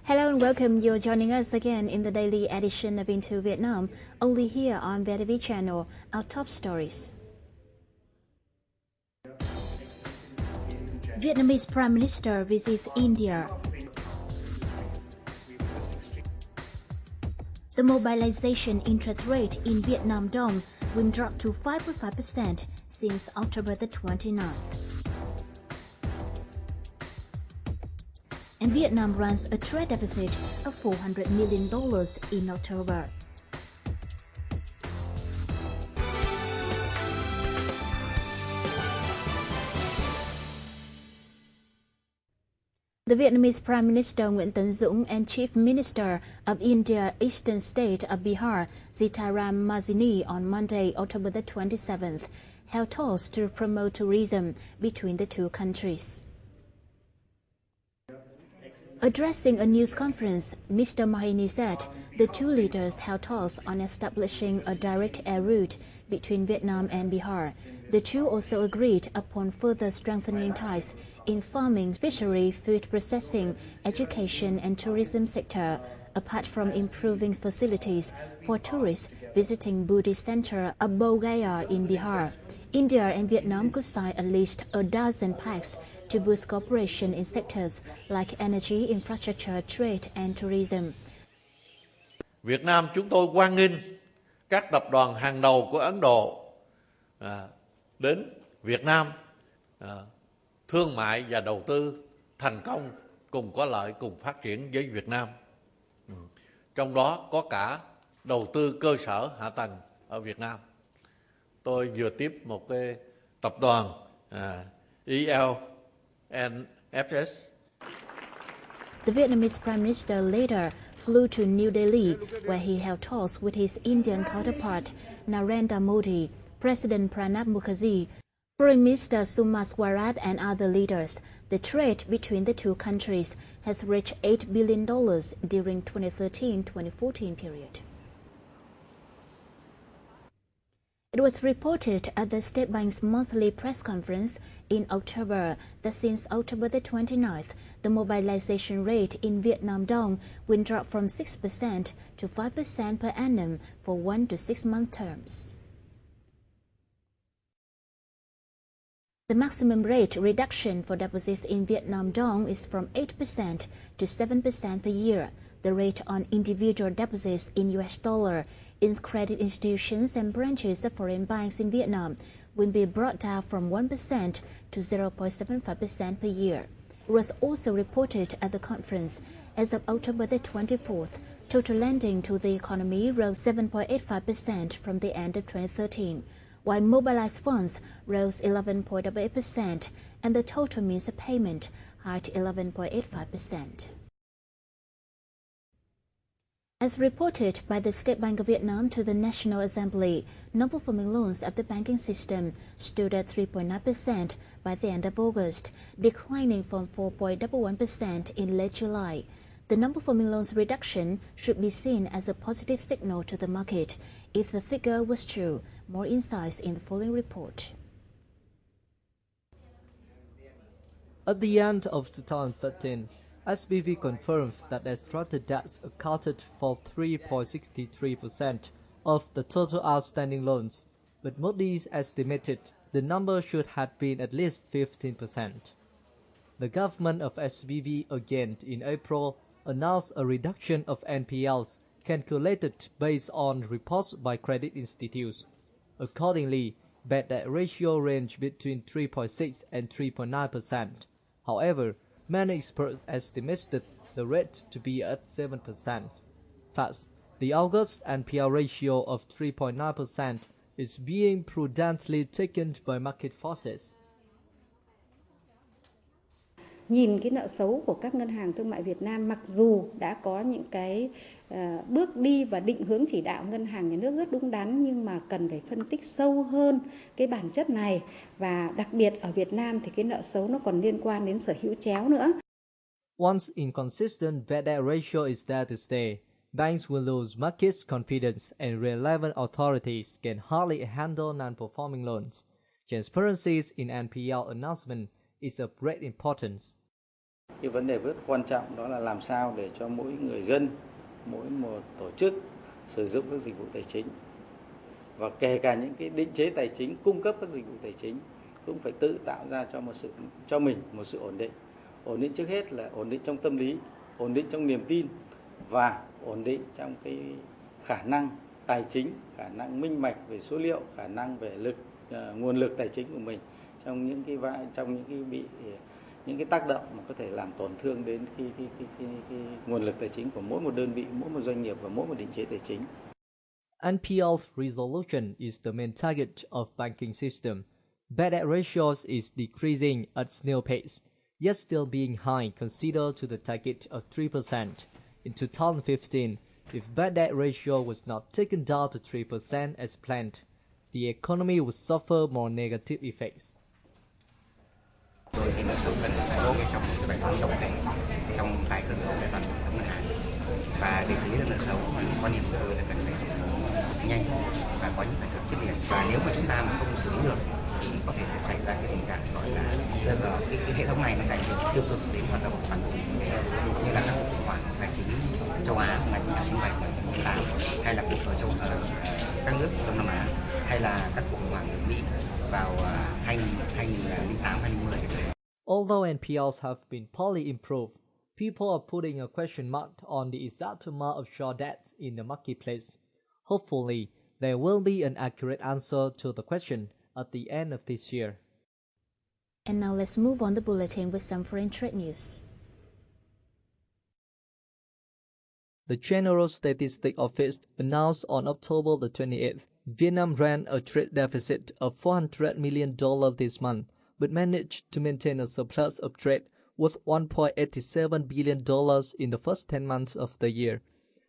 Hello and welcome. You're joining us again in the daily edition of Into Vietnam, only here on VITV channel, our top stories. Vietnamese Prime Minister visits India. The mobilization interest rate in Vietnam Dong will drop to 5.5% since October the 29th. And Vietnam runs a trade deficit of $400 million in October. The Vietnamese Prime Minister Nguyễn Tấn Dũng and Chief Minister of India Eastern State of Bihar, Sitaram Mazini, on Monday, October the 27th, held talks to promote tourism between the two countries. Addressing a news conference, Mr. Mahini said the two leaders held talks on establishing a direct air route between Vietnam and Bihar. The two also agreed upon further strengthening ties in farming, fishery, food processing, education and tourism sector, apart from improving facilities for tourists visiting Buddhist center of Bodh Gaya in Bihar. India and Vietnam could sign at least a dozen pacts to boost cooperation in sectors like energy, infrastructure, trade and tourism. Việt Nam chúng tôi hoan nghênh các tập đoàn hàng đầu của Ấn Độ đến Việt Nam thương mại và đầu tư thành công, cùng có lợi, cùng phát triển với Việt Nam. Trong đó có cả đầu tư cơ sở hạ tầng ở Việt Nam. Tôi vừa tiếp một cái tập đoàn ELNFS. The Vietnamese Prime Minister later flew to New Delhi, where he held talks with his Indian counterpart, Narendra Modi, President Pranab Mukherjee, Foreign Minister Suma Swaraj and other leaders. The trade between the two countries has reached $8 billion during 2013-2014 period. It was reported at the State Bank's monthly press conference in October that since October the 29th, the mobilization rate in Vietnam Dong will drop from 6% to 5% per annum for 1 to 6 month terms. The maximum rate reduction for deposits in Vietnam Dong is from 8% to 7% per year. The rate on individual deposits in US dollar in credit institutions and branches of foreign banks in Vietnam will be brought down from 1% to 0.75% per year. It was also reported at the conference, as of October the 24th, total lending to the economy rose 7.85% from the end of 2013, while mobilized funds rose 11.8% and the total means of payment hiked 11.85%. As reported by the State Bank of Vietnam to the National Assembly, non-performing loans of the banking system stood at 3.9% by the end of August, declining from 4.11% in late July. The non-performing loans reduction should be seen as a positive signal to the market if the figure was true. More insights in the following report. At the end of 2013, SBV confirmed that extracted debts accounted for 3.63% of the total outstanding loans, but Moody's estimated the number should have been at least 15%. The government of SBV again in April announced a reduction of NPLs calculated based on reports by credit institutes. Accordingly, bad debt ratio ranged between 3.6 and 3.9%. However, many experts estimated the rate to be at 7%. Thus, the August NPL ratio of 3.9% is being prudently taken by market forces. Nhìn cái nợ xấu của các ngân hàng thương mại Việt Nam, mặc dù đã có những cái bước đi và định hướng chỉ đạo ngân hàng nhà nước rất đúng đắn, nhưng mà cần phải phân tích sâu hơn cái bản chất này, và đặc biệt ở Việt Nam thì cái nợ xấu nó còn liên quan đến sở hữu chéo nữa. Once inconsistent bad debt ratio is there to stay, banks will lose market confidence and relevant authorities can hardly handle non-performing loans. Transparency in NPL announcement is of great importance. cái vấn đề rất quan trọng đó là làm sao để cho mỗi người dân, mỗi một tổ chức sử dụng các dịch vụ tài chính, và kể cả những cái định chế tài chính cung cấp các dịch vụ tài chính cũng phải tự tạo ra cho mình một sự ổn định. Ổn định trước hết là ổn định trong tâm lý, ổn định trong niềm tin và ổn định trong cái khả năng tài chính, khả năng minh bạch về số liệu, khả năng về nguồn lực tài chính của mình trong những cái tác động mà có thể làm tổn thương đến cái nguồn lực tài chính của mỗi một đơn vị, mỗi một doanh nghiệp và mỗi một định chế tài chính. NPL resolution is the main target of banking system. Bad debt ratios is decreasing at snail pace, yet still being high considered to the target of 3%. In 2015, if bad debt ratio was not taken down to 3% as planned, the economy would suffer more negative effects. Rồi thì nợ xấu cần sẽ đổ trong một bài toán tổng thể trong tái cơ cấu bài toán của ngân hàng, và để xử lý được nợ xấu thì quan điểm của tôi là cần phải xử lý nhanh và có những giải pháp quyết liệt. Và nếu mà chúng ta mà không xử lý được thì có thể sẽ xảy ra cái tình trạng gọi là rơi vào cái hệ thống này nó sẽ ảnh hưởng tiêu cực đến hoạt động của toàn bộ kinh tế, như là các cuộc khủng hoảng tài chính châu Á năm 1997 và 1998, hay là cuộc ở các nước Đông Nam Á, hay là các cuộc khủng hoảng ở Mỹ vào 2008-2010. Although NPLs have been partly improved, people are putting a question mark on the exact amount of short debts in the marketplace. Hopefully, there will be an accurate answer to the question at the end of this year. And now let's move on the bulletin with some foreign trade news. The General Statistics Office announced on October the 28th, Vietnam ran a trade deficit of $400 million this month, but managed to maintain a surplus of trade worth $1.87 billion in the first 10 months of the year.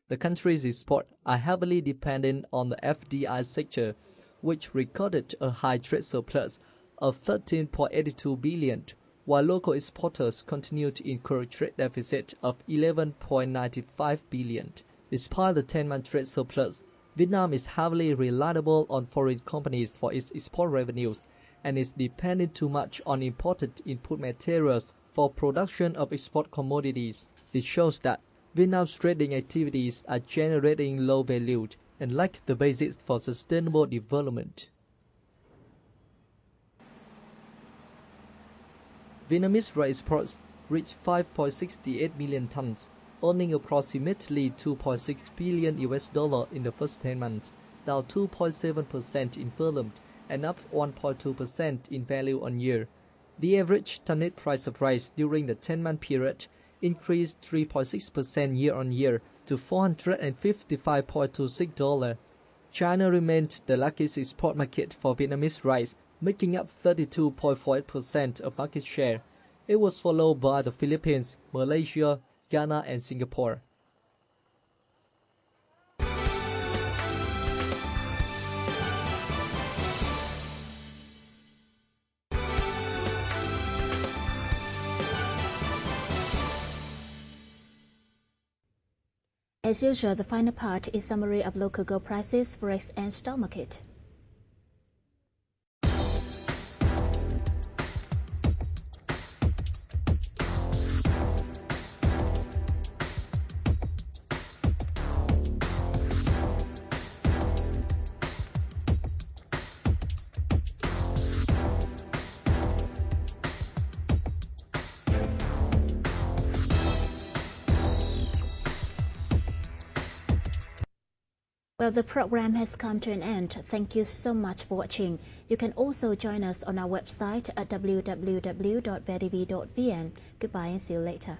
The country's exports are heavily dependent on the FDI sector, which recorded a high trade surplus of $13.82 billion, while local exporters continue to incur a trade deficit of $11.95 billion. Despite the 10-month trade surplus, Vietnam is heavily reliable on foreign companies for its export revenues and is dependent too much on imported input materials for production of export commodities. This shows that Vietnam's trading activities are generating low value and lack the basics for sustainable development. Vietnamese rice exports reached 5.68 million tons, earning approximately $2.6 billion in the first 10 months, down 2.7% in volume and up 1.2% in value on year. The average tonnage price of rice during the 10-month period increased 3.6% year-on-year to $455.26. China remained the largest export market for Vietnamese rice, making up 32.48% of market share. It was followed by the Philippines, Malaysia, Ghana, and Singapore. As usual, the final part is summary of local gold prices, forex, and stock market. Well, the program has come to an end. Thank you so much for watching. You can also join us on our website at www.vitv.vn. Goodbye and see you later.